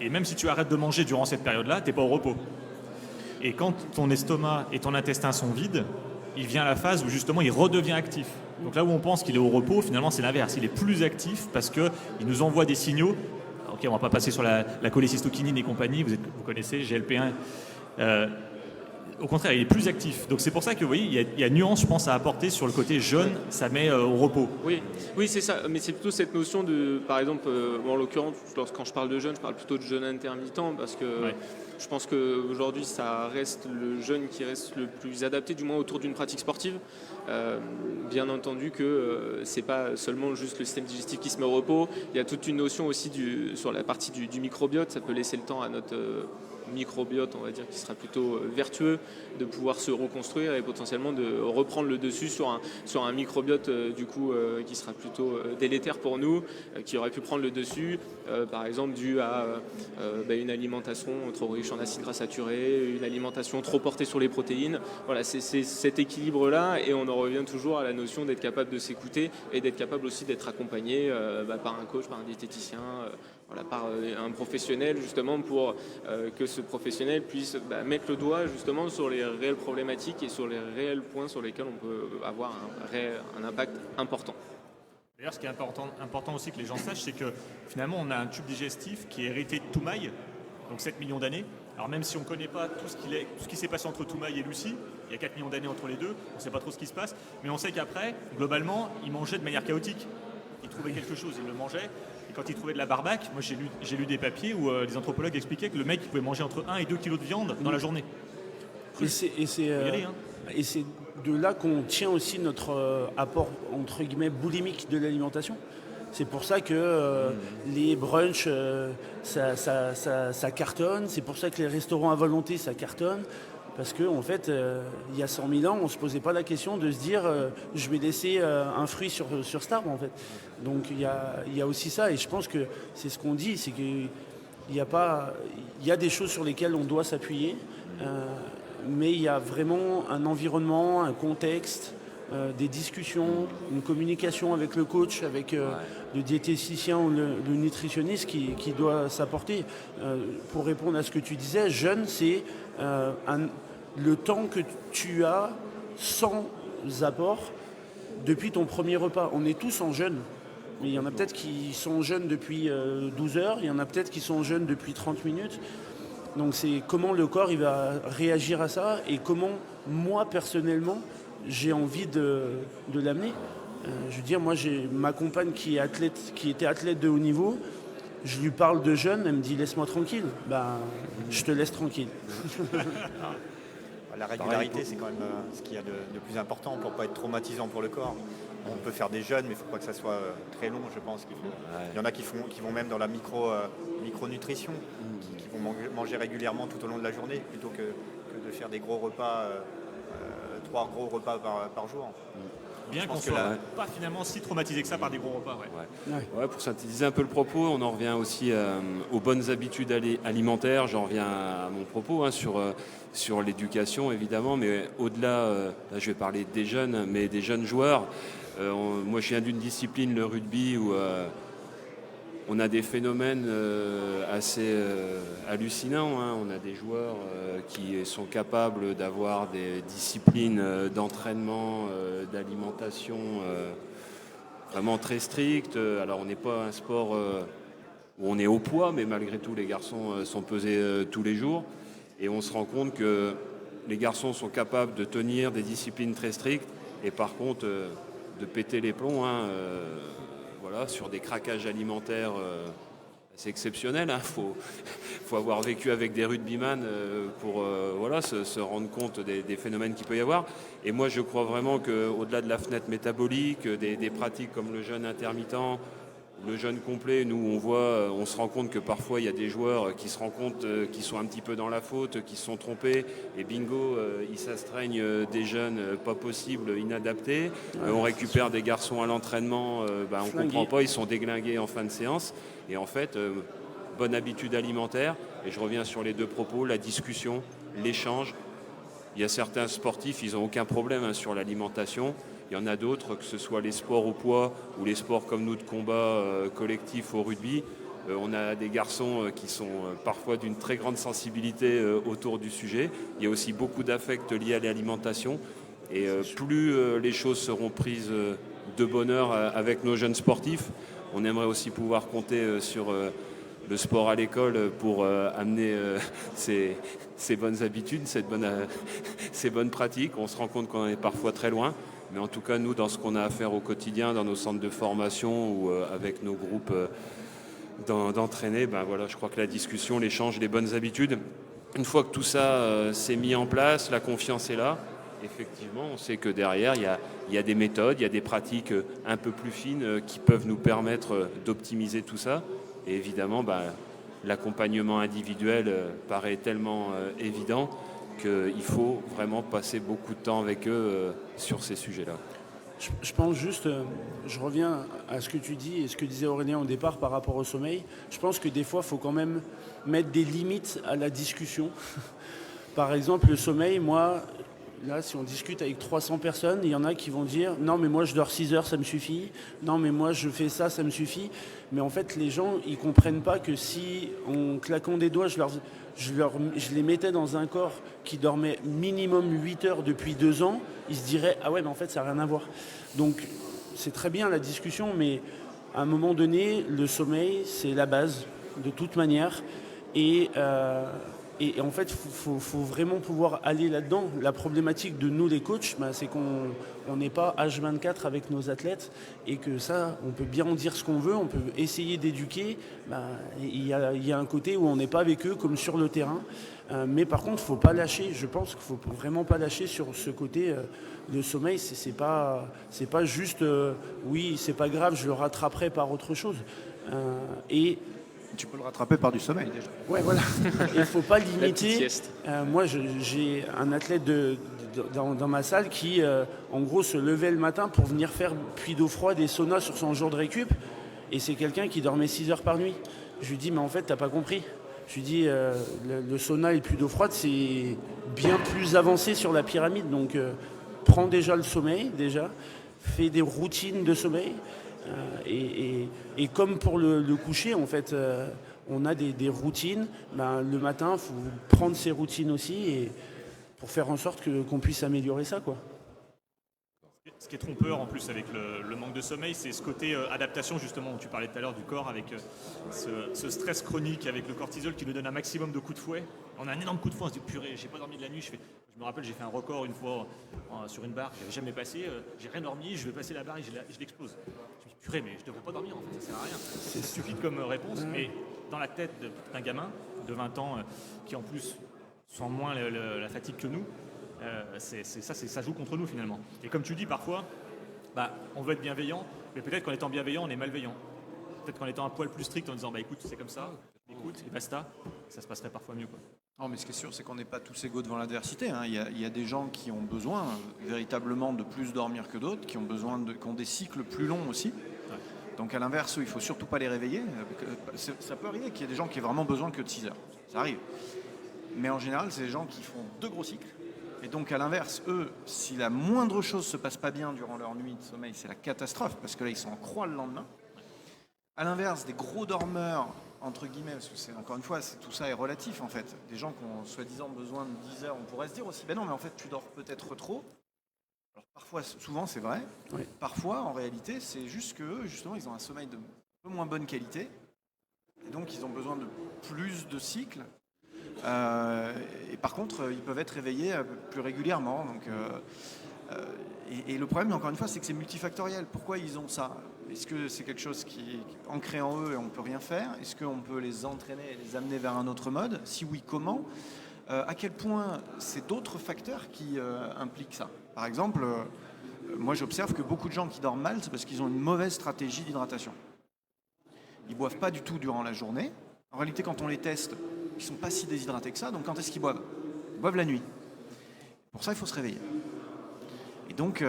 Et même si tu arrêtes de manger durant cette période-là, tu n'es pas au repos. Et quand ton estomac et ton intestin sont vides, il vient la phase où justement il redevient actif. Donc là où on pense qu'il est au repos, finalement c'est l'inverse. Il est plus actif parce qu'il nous envoie des signaux. Ok, on ne va pas passer sur la cholécystokinine et compagnie, vous connaissez, GLP1. Au contraire, il est plus actif. Donc c'est pour ça que vous voyez, il y a nuance, je pense, à apporter sur le côté jeûne, ça met au repos. Oui, c'est ça. Mais c'est plutôt cette notion de, par exemple, en l'occurrence, quand je parle de jeûne, je parle plutôt de jeûne intermittent parce que je pense qu'aujourd'hui, ça reste le jeûne qui reste le plus adapté, du moins autour d'une pratique sportive. Bien entendu que c'est pas seulement juste le système digestif qui se met au repos. Il y a toute une notion aussi sur la partie du microbiote. Ça peut laisser le temps à notre microbiote, on va dire, qui sera plutôt vertueux, de pouvoir se reconstruire et potentiellement de reprendre le dessus sur un microbiote qui sera plutôt délétère pour nous, qui aurait pu prendre le dessus, par exemple dû à une alimentation trop riche en acides gras saturés, une alimentation trop portée sur les protéines. Voilà, c'est cet équilibre-là et on en revient toujours à la notion d'être capable de s'écouter et d'être capable aussi d'être accompagné par un coach, par un diététicien, par un professionnel justement pour que ce professionnel puisse mettre le doigt justement sur les réelles problématiques et sur les réels points sur lesquels on peut avoir un impact important. D'ailleurs, ce qui est important aussi que les gens sachent, c'est que finalement on a un tube digestif qui est hérité de Toumaï, donc 7 millions d'années. Alors même si on ne connaît pas tout ce qui s'est passé entre Toumaï et Lucie, il y a 4 millions d'années entre les deux, on ne sait pas trop ce qui se passe, mais on sait qu'après, globalement, ils mangeaient de manière chaotique. Ils trouvait quelque chose, il le mangeait. Et quand il trouvait de la barbaque, moi j'ai lu des papiers où les anthropologues expliquaient que le mec il pouvait manger entre 1 et 2 kilos de viande dans la journée. Et c'est de là qu'on tient aussi notre apport, entre guillemets, boulimique de l'alimentation. C'est pour ça que les brunchs, ça cartonne. C'est pour ça que les restaurants à volonté, ça cartonne. Parce qu'en fait, il y a 100 000 ans, on ne se posait pas la question de se dire je vais laisser un fruit sur cet arbre, en fait. Donc il y a aussi ça. Et je pense que c'est ce qu'on dit, c'est qu'il y a des choses sur lesquelles on doit s'appuyer. Mais il y a vraiment un environnement, un contexte, des discussions, une communication avec le coach, avec le diététicien ou le nutritionniste qui doit s'apporter. Pour répondre à ce que tu disais, jeûne, c'est le temps que tu as sans apport depuis ton premier repas. On est tous en jeûne. Mais il y en a peut-être qui sont en jeûne depuis 12 heures, il y en a peut-être qui sont en jeûne depuis 30 minutes. Donc c'est comment le corps il va réagir à ça et comment moi personnellement j'ai envie de l'amener. Je veux dire, moi j'ai ma compagne qui était athlète de haut niveau, je lui parle de jeûne, elle me dit laisse-moi tranquille. Je te laisse tranquille. La régularité, c'est quand même ce qu'il y a de plus important pour ne pas être traumatisant pour le corps. On peut faire des jeûnes, mais il ne faut pas que ça soit très long, je pense. Il y en a qui vont même dans la micronutrition, qui vont manger régulièrement tout au long de la journée, plutôt que de faire des gros repas, 3 gros repas par jour. Bien qu'on ne soit pas finalement si traumatisé que ça par des gros repas. Ouais, pour synthétiser un peu le propos, on en revient aussi aux bonnes habitudes alimentaires. J'en reviens à mon propos sur l'éducation évidemment, mais au-delà, là, je vais parler des jeunes, mais des jeunes joueurs. Moi je viens d'une discipline, le rugby, où on a des phénomènes assez hallucinants. On a des joueurs qui sont capables d'avoir des disciplines d'entraînement, d'alimentation vraiment très strictes. Alors on n'est pas un sport où on est au poids, mais malgré tout les garçons sont pesés tous les jours. Et on se rend compte que les garçons sont capables de tenir des disciplines très strictes et par contre de péter les plombs sur des craquages alimentaires assez exceptionnels. Faut avoir vécu avec des rugbyman pour se rendre compte des phénomènes qu'il peut y avoir. Et moi, je crois vraiment qu'au-delà de la fenêtre métabolique, des pratiques comme le jeûne intermittent, le jeûne complet, nous, on se rend compte que parfois, il y a des joueurs qui se rendent compte qu'ils sont un petit peu dans la faute, qui se sont trompés, et bingo, ils s'astreignent des jeûnes pas possibles, inadaptés. On récupère des garçons à l'entraînement, on ne comprend pas, ils sont déglingués en fin de séance. Et en fait, bonne habitude alimentaire, et je reviens sur les deux propos, la discussion, l'échange. Il y a certains sportifs, ils n'ont aucun problème sur l'alimentation. Il y en a d'autres, que ce soit les sports au poids ou les sports comme nous de combat collectif au rugby. On a des garçons qui sont parfois d'une très grande sensibilité autour du sujet. Il y a aussi beaucoup d'affects liés à l'alimentation. Et plus les choses seront prises de bonne heure avec nos jeunes sportifs, on aimerait aussi pouvoir compter sur le sport à l'école pour amener ces bonnes habitudes, ces bonnes pratiques. On se rend compte qu'on en est parfois très loin. Mais en tout cas, nous, dans ce qu'on a à faire au quotidien, dans nos centres de formation ou avec nos groupes d'entraînés, je crois que la discussion, l'échange, les bonnes habitudes, une fois que tout ça s'est mis en place, la confiance est là, effectivement, on sait que derrière, il y a des méthodes, il y a des pratiques un peu plus fines qui peuvent nous permettre d'optimiser tout ça. Et évidemment, l'accompagnement individuel paraît tellement évident qu'il faut vraiment passer beaucoup de temps avec eux sur ces sujets-là. Je pense juste, je reviens à ce que tu dis et ce que disait Aurélien au départ par rapport au sommeil. Je pense que des fois, il faut quand même mettre des limites à la discussion. Par exemple, le sommeil, moi, là, si on discute avec 300 personnes, il y en a qui vont dire « Non, mais moi, je dors 6 heures, ça me suffit. Non, mais moi, je fais ça, ça me suffit. » Mais en fait, les gens, ils ne comprennent pas que si, en claquant des doigts, je les mettais dans un corps qui dormait minimum 8 heures depuis 2 ans, ils se diraient « Ah ouais, mais en fait, ça n'a rien à voir. » Donc, c'est très bien la discussion, mais à un moment donné, le sommeil, c'est la base, de toute manière. Et Et en fait, faut vraiment pouvoir aller là-dedans. La problématique de nous, les coachs, c'est qu'on n'est pas H24 avec nos athlètes et que ça, on peut bien en dire ce qu'on veut, on peut essayer d'éduquer. Il y a un côté où on n'est pas avec eux comme sur le terrain. Mais par contre, il ne faut pas lâcher. Je pense qu'il ne faut vraiment pas lâcher sur ce côté. Le sommeil, c'est pas juste oui, c'est pas grave, je le rattraperai par autre chose. Et tu peux le rattraper par du sommeil déjà. Ouais, voilà. Il ne faut pas La petite limiter. sieste. Moi, j'ai un athlète dans ma salle qui, en gros, se levait le matin pour venir faire puits d'eau froide et sauna sur son jour de récup. Et c'est quelqu'un qui dormait 6 heures par nuit. Je lui dis, mais en fait, t'as pas compris. Je lui dis, le sauna et le puits d'eau froide, c'est bien plus avancé sur la pyramide. Donc, prends déjà le sommeil, fais des routines de sommeil. Et comme pour le coucher, en fait, on a des routines. Le matin, il faut prendre ces routines aussi et pour faire en sorte qu'on puisse améliorer ça, quoi. Ce qui est trompeur en plus avec le manque de sommeil, c'est ce côté adaptation justement où tu parlais tout à l'heure du corps avec ce stress chronique avec le cortisol qui nous donne un maximum de coups de fouet. On a un énorme coup de fouet, on se dit purée, j'ai pas dormi de la nuit. Je me rappelle, j'ai fait un record une fois sur une barre que j'avais jamais passé. J'ai rien dormi, je vais passer la barre et je l'explose. Je me dis purée, mais je devrais pas dormir en fait, ça sert à rien. C'est stupide comme réponse, mais dans la tête d'un gamin de 20 ans qui en plus sent moins la fatigue que nous. Ça joue contre nous finalement. Et comme tu dis parfois, on veut être bienveillant, mais peut-être qu'en étant bienveillant, on est malveillant. Peut-être qu'en étant un poil plus strict, en disant écoute, c'est comme ça, écoute, et basta, ça se passerait parfois mieux, quoi. Non, mais ce qui est sûr, c'est qu'on n'est pas tous égaux devant l'adversité. Hein. Il y a des gens qui ont besoin véritablement de plus dormir que d'autres, qui ont des cycles plus longs aussi. Ouais. Donc à l'inverse, il ne faut surtout pas les réveiller. Ça peut arriver qu'il y ait des gens qui aient vraiment besoin que de 6 heures. Ça arrive. Mais en général, c'est des gens qui font 2 gros cycles. Et donc à l'inverse, eux, si la moindre chose se passe pas bien durant leur nuit de sommeil, c'est la catastrophe, parce que là, ils sont en croix le lendemain. À l'inverse, des gros dormeurs, entre guillemets, parce que c'est encore une fois, tout ça est relatif en fait. Des gens qui ont soi-disant besoin de 10 heures, on pourrait se dire aussi, ben non, mais en fait, tu dors peut-être trop. Alors parfois, souvent c'est vrai. Oui. Parfois, en réalité, c'est juste que justement, ils ont un sommeil de peu moins bonne qualité. Et donc, ils ont besoin de plus de cycles. Et par contre, ils peuvent être réveillés plus régulièrement. Donc, et le problème, encore une fois, c'est que c'est multifactoriel. Pourquoi ils ont ça ? Est-ce que c'est quelque chose qui est ancré en eux et on ne peut rien faire ? Est-ce qu'on peut les entraîner et les amener vers un autre mode ? Si oui, comment ? À quel point c'est d'autres facteurs qui impliquent ça ? Par exemple, moi j'observe que beaucoup de gens qui dorment mal, c'est parce qu'ils ont une mauvaise stratégie d'hydratation. Ils ne boivent pas du tout durant la journée. En réalité, quand on les teste, ils ne sont pas si déshydratés que ça. Donc quand est-ce qu'ils boivent ? Ils boivent la nuit. Pour ça, il faut se réveiller. Et donc,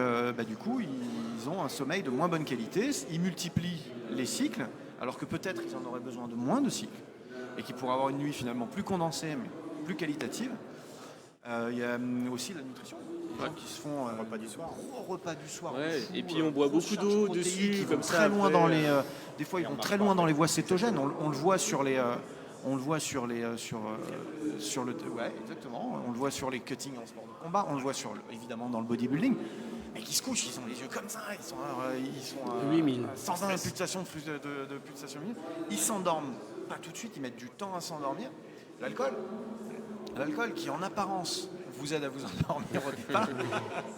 du coup, ils ont un sommeil de moins bonne qualité. Ils multiplient les cycles, alors que peut-être ils en auraient besoin de moins de cycles. Et qu'ils pourraient avoir une nuit finalement plus condensée, mais plus qualitative. Il y a aussi la nutrition. Ouais. Qui se font repas du soir. Gros repas du soir. Ouais. Fou, et puis on boit beaucoup d'eau dessus, qui comme vont ça. Très loin après, dans les, des fois, ils vont très loin dans les voies cétogènes. On le voit sur les. On le voit sur le, ouais, exactement. On le voit sur les cuttings en sport de combat. On le voit évidemment dans le bodybuilding. Mais qui se couchent, ils ont les yeux comme ça. Ils sont 8000. 120 pulsations de pulsations minutes. Ils s'endorment pas tout de suite. Ils mettent du temps à s'endormir. L'alcool qui en apparence vous aide à vous endormir au départ.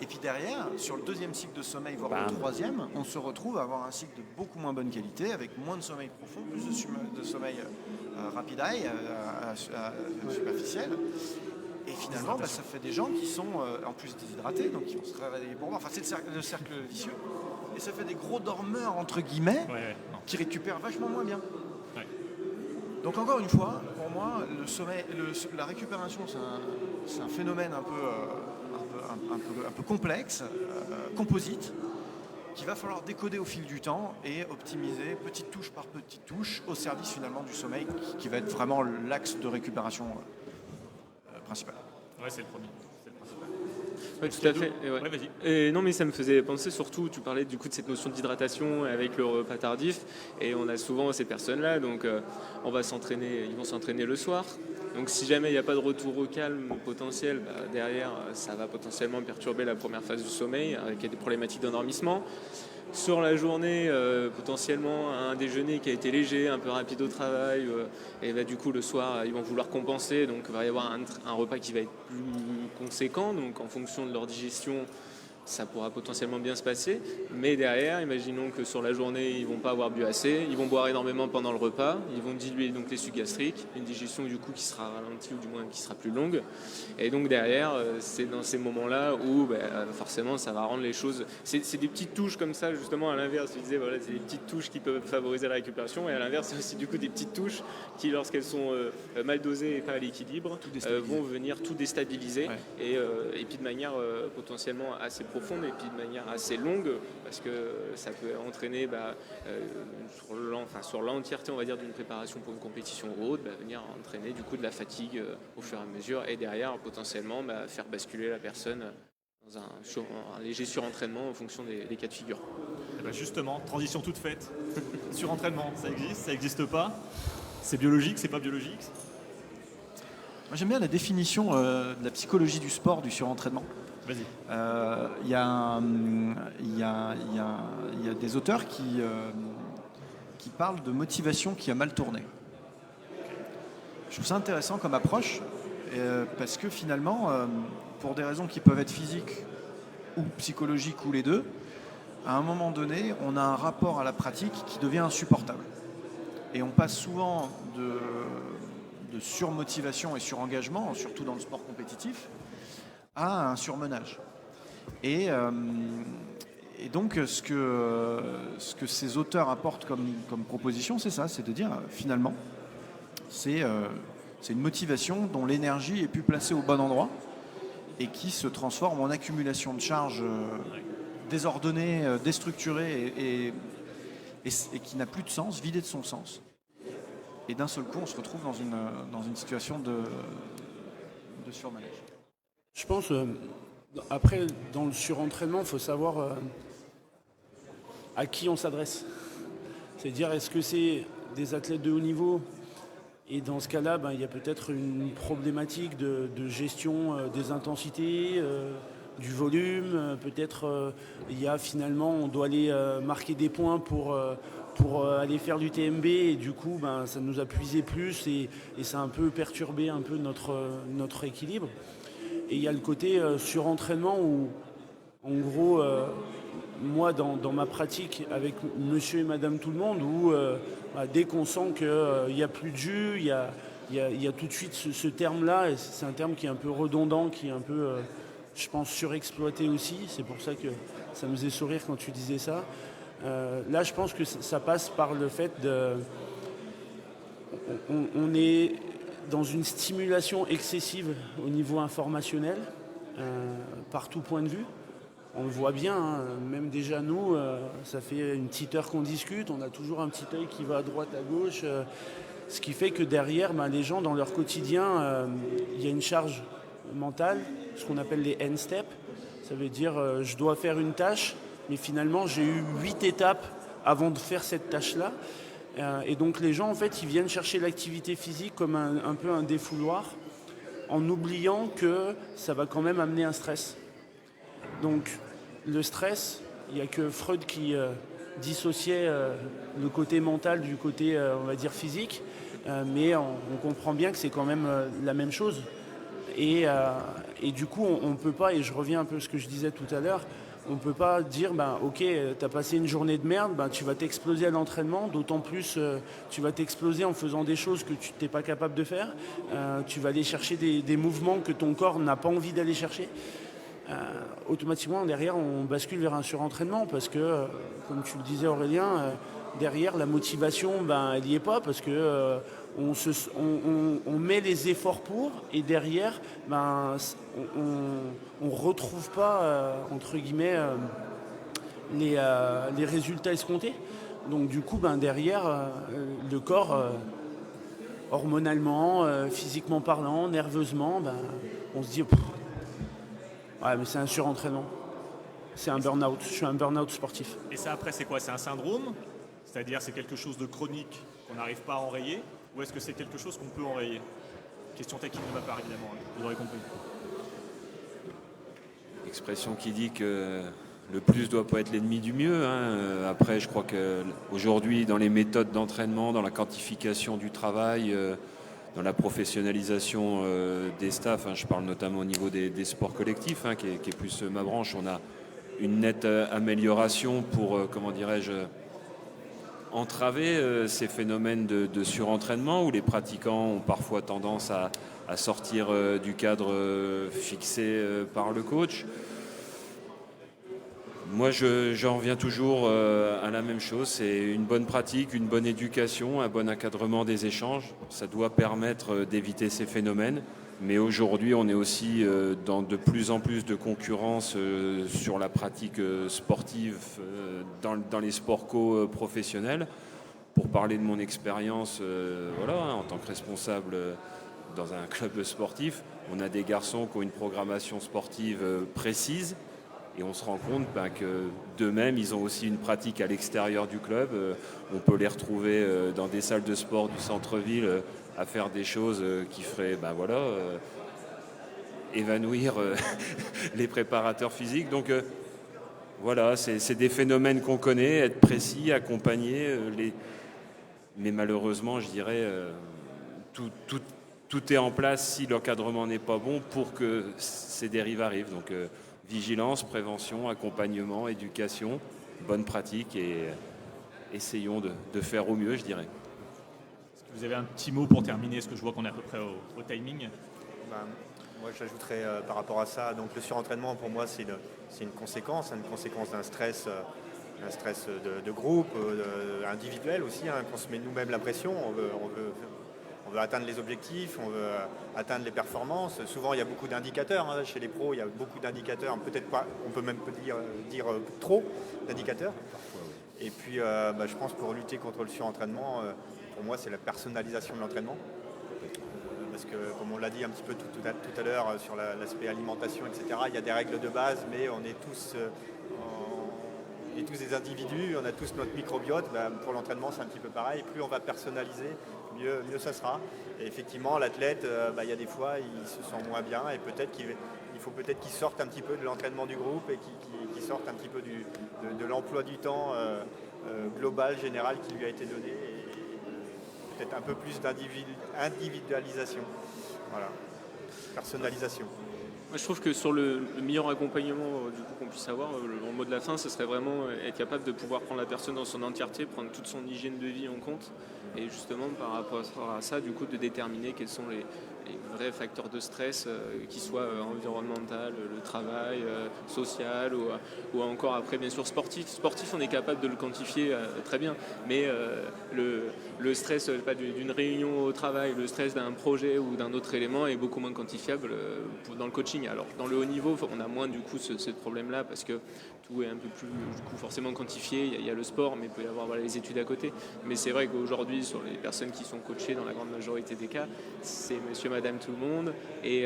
Et puis derrière, sur le deuxième cycle de sommeil, voire le troisième, on se retrouve à avoir un cycle de beaucoup moins bonne qualité, avec moins de sommeil profond, plus de sommeil rapid eye, superficiel. Et finalement, ça fait des gens qui sont en plus déshydratés, donc qui vont se réveiller pour moi. Enfin, c'est le cercle vicieux. Et ça fait des gros dormeurs, entre guillemets, qui récupèrent vachement moins bien. Ouais. Donc encore une fois, pour moi, le sommeil, la récupération, c'est un phénomène un peu complexe, composite, qu'il va falloir décoder au fil du temps et optimiser petite touche par petite touche au service finalement du sommeil, qui va être vraiment l'axe de récupération principal. Ouais, c'est le premier. Oui, tout à fait. Et ouais, vas-y. Et non, mais ça me faisait penser surtout, tu parlais du coup de cette notion d'hydratation avec le repas tardif, et on a souvent ces personnes-là, donc ils vont s'entraîner le soir. Donc si jamais il n'y a pas de retour au calme potentiel, derrière, ça va potentiellement perturber la première phase du sommeil, avec des problématiques d'endormissement. sur la journée, potentiellement un déjeuner qui a été léger, un peu rapide au travail, et bah, du coup le soir ils vont vouloir compenser, donc il va y avoir un repas qui va être plus conséquent, donc en fonction de leur digestion, ça pourra potentiellement bien se passer, mais derrière, imaginons que sur la journée, ils ne vont pas avoir bu assez, ils vont boire énormément pendant le repas, ils vont diluer donc les sucs gastriques, une digestion du coup qui sera ralentie ou du moins qui sera plus longue, et donc derrière, c'est dans ces moments-là où forcément ça va rendre les choses, c'est des petites touches comme ça, justement à l'inverse, je disais, voilà, c'est des petites touches qui peuvent favoriser la récupération, et à l'inverse, c'est aussi du coup des petites touches qui, lorsqu'elles sont mal dosées et pas à l'équilibre, vont venir tout déstabiliser, et puis de manière potentiellement assez profonde et puis de manière assez longue, parce que ça peut entraîner sur l'entièreté, on va dire, d'une préparation pour une compétition ou autre, venir entraîner du coup de la fatigue au fur et à mesure, et derrière potentiellement faire basculer la personne dans un léger surentraînement en fonction des cas de figure. Et ben justement, transition toute faite. Surentraînement, ça existe pas? C'est biologique, c'est pas biologique? Moi, j'aime bien la définition de la psychologie du sport, du surentraînement. Vas-y. Il y a des auteurs qui parlent de motivation qui a mal tourné. Je trouve ça intéressant comme approche, parce que finalement, pour des raisons qui peuvent être physiques ou psychologiques ou les deux, à un moment donné, on a un rapport à la pratique qui devient insupportable. Et on passe souvent de surmotivation et surengagement, surtout dans le sport compétitif, à un surmenage. Et donc ce que ces auteurs apportent comme proposition, c'est ça, c'est de dire finalement, c'est une motivation dont l'énergie est plus placée au bon endroit et qui se transforme en accumulation de charges désordonnée, déstructurée et qui n'a plus de sens, vidée de son sens. Et d'un seul coup, on se retrouve dans une situation de surmenage. Je pense, après, dans le surentraînement, il faut savoir à qui on s'adresse. C'est-à-dire, est-ce que c'est des athlètes de haut niveau? Et dans ce cas-là, il y a peut-être une problématique de gestion des intensités, du volume. Peut-être il y a finalement, on doit aller marquer des points pour aller faire du TMB. Et du coup, ça nous a puisé plus et ça a un peu perturbé un peu notre équilibre. Et il y a le côté surentraînement où, en gros, moi, dans ma pratique avec monsieur et madame tout le monde, où dès qu'on sent qu'il n'y a plus de jus, il y a tout de suite ce terme-là, et c'est un terme qui est un peu redondant, qui est un peu, je pense, surexploité aussi. C'est pour ça que ça me faisait sourire quand tu disais ça. Là, je pense que ça passe par le fait de... On est dans une stimulation excessive au niveau informationnel, par tout point de vue. On le voit bien, hein, même déjà nous, ça fait une petite heure qu'on discute, on a toujours un petit œil qui va à droite, à gauche, ce qui fait que derrière, les gens, dans leur quotidien, il y a une charge mentale, ce qu'on appelle les end steps. Ça veut dire, je dois faire une tâche, mais finalement, j'ai eu 8 étapes avant de faire cette tâche-là. Et donc les gens, en fait, ils viennent chercher l'activité physique comme un peu un défouloir, en oubliant que ça va quand même amener un stress. Donc le stress, il n'y a que Freud qui dissociait le côté mental du côté, on va dire, physique, mais on comprend bien que c'est quand même la même chose. Et du coup, on ne peut pas, et je reviens un peu à ce que je disais tout à l'heure, on ne peut pas dire, ok, tu as passé une journée de merde, tu vas t'exploser à l'entraînement, d'autant plus tu vas t'exploser en faisant des choses que tu n'es pas capable de faire. Tu vas aller chercher des mouvements que ton corps n'a pas envie d'aller chercher. Automatiquement, derrière, on bascule vers un surentraînement parce que, comme tu le disais Aurélien, derrière, la motivation, elle n'y est pas parce que on met les efforts pour et derrière, on retrouve pas, entre guillemets, les résultats escomptés. Donc du coup, derrière, le corps, hormonalement, physiquement parlant, nerveusement, on se dit... Ouais, mais c'est un surentraînement. C'est un burn-out. Je suis un burn-out sportif. Et ça, après, c'est quoi? C'est un syndrome? C'est-à-dire, c'est quelque chose de chronique qu'on n'arrive pas à enrayer? Ou est-ce que c'est quelque chose qu'on peut enrayer? Question technique de ma part, évidemment. Vous aurez compris. L'expression qui dit que le plus doit pas être l'ennemi du mieux, hein. Après, je crois qu'aujourd'hui, dans les méthodes d'entraînement, dans la quantification du travail, dans la professionnalisation des staffs, hein, je parle notamment au niveau des sports collectifs, hein, qui est plus ma branche, on a une nette amélioration pour, comment dirais-je, entraver ces phénomènes de surentraînement où les pratiquants ont parfois tendance à sortir du cadre fixé par le coach. Moi, j'en reviens toujours à la même chose, c'est une bonne pratique, une bonne éducation, un bon encadrement des échanges. Ça doit permettre d'éviter ces phénomènes. Mais aujourd'hui, on est aussi dans de plus en plus de concurrence sur la pratique sportive dans les sports co-professionnels. Pour parler de mon expérience, voilà, hein, en tant que responsable dans un club sportif, on a des garçons qui ont une programmation sportive précise. Et on se rend compte que d'eux-mêmes, ils ont aussi une pratique à l'extérieur du club. On peut les retrouver dans des salles de sport du centre-ville à faire des choses qui feraient évanouir les préparateurs physiques. Donc voilà, c'est des phénomènes qu'on connaît, être précis, accompagner. Mais malheureusement, je dirais, tout est en place si l'encadrement n'est pas bon pour que ces dérives arrivent. Donc vigilance, prévention, accompagnement, éducation, bonne pratique et essayons de faire au mieux, je dirais. Est-ce que vous avez un petit mot pour terminer, parce que je vois qu'on est à peu près au timing? Moi, j'ajouterais par rapport à ça, donc le surentraînement, pour moi, c'est une conséquence d'un stress, de groupe, individuel aussi, hein, qu'on se met nous-mêmes la pression, on veut atteindre les objectifs, on veut atteindre les performances. Souvent, il y a beaucoup d'indicateurs. Hein. Chez les pros, il y a beaucoup d'indicateurs. Peut-être pas, on peut même dire trop d'indicateurs. Et puis, je pense pour lutter contre le surentraînement, pour moi, c'est la personnalisation de l'entraînement. Parce que, comme on l'a dit un petit peu tout à l'heure sur l'aspect alimentation, etc., il y a des règles de base, mais on est tous des individus, on a tous notre microbiote. Pour l'entraînement, c'est un petit peu pareil. Plus on va personnaliser, mieux ça sera. Et effectivement, l'athlète, il y a des fois, il se sent moins bien et il faut peut-être qu'il sorte un petit peu de l'entraînement du groupe et qu'il sorte un petit peu de l'emploi du temps global, général qui lui a été donné. Et peut-être un peu plus d'individualisation. Voilà. Personnalisation. Moi, je trouve que sur le meilleur accompagnement du coup, qu'on puisse avoir, le mot de la fin, ce serait vraiment être capable de pouvoir prendre la personne dans son entièreté, prendre toute son hygiène de vie en compte, et justement par rapport à ça, du coup, de déterminer quels sont les vrais facteurs de stress, qui soient environnemental, le travail, social, ou encore après, bien sûr, sportif. Sportif, on est capable de le quantifier très bien, mais le stress d'une réunion au travail, le stress d'un projet ou d'un autre élément est beaucoup moins quantifiable dans le coaching. Alors, dans le haut niveau, on a moins du coup ce problème-là parce que tout est un peu plus du coup, forcément quantifié. Il y a le sport, mais il peut y avoir les études à côté. Mais c'est vrai qu'aujourd'hui, sur les personnes qui sont coachées, dans la grande majorité des cas, c'est monsieur, madame, tout le monde. Et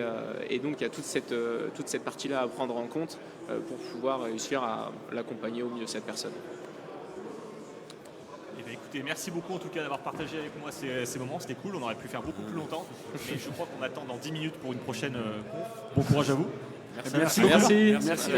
donc, il y a toute cette partie-là à prendre en compte pour pouvoir réussir à l'accompagner au mieux, cette personne. Écoutez, merci beaucoup en tout cas d'avoir partagé avec moi ces moments, c'était cool, on aurait pu faire beaucoup plus longtemps, mais je crois qu'on attend dans 10 minutes pour une prochaine conf. Bon courage à vous. Merci. Merci.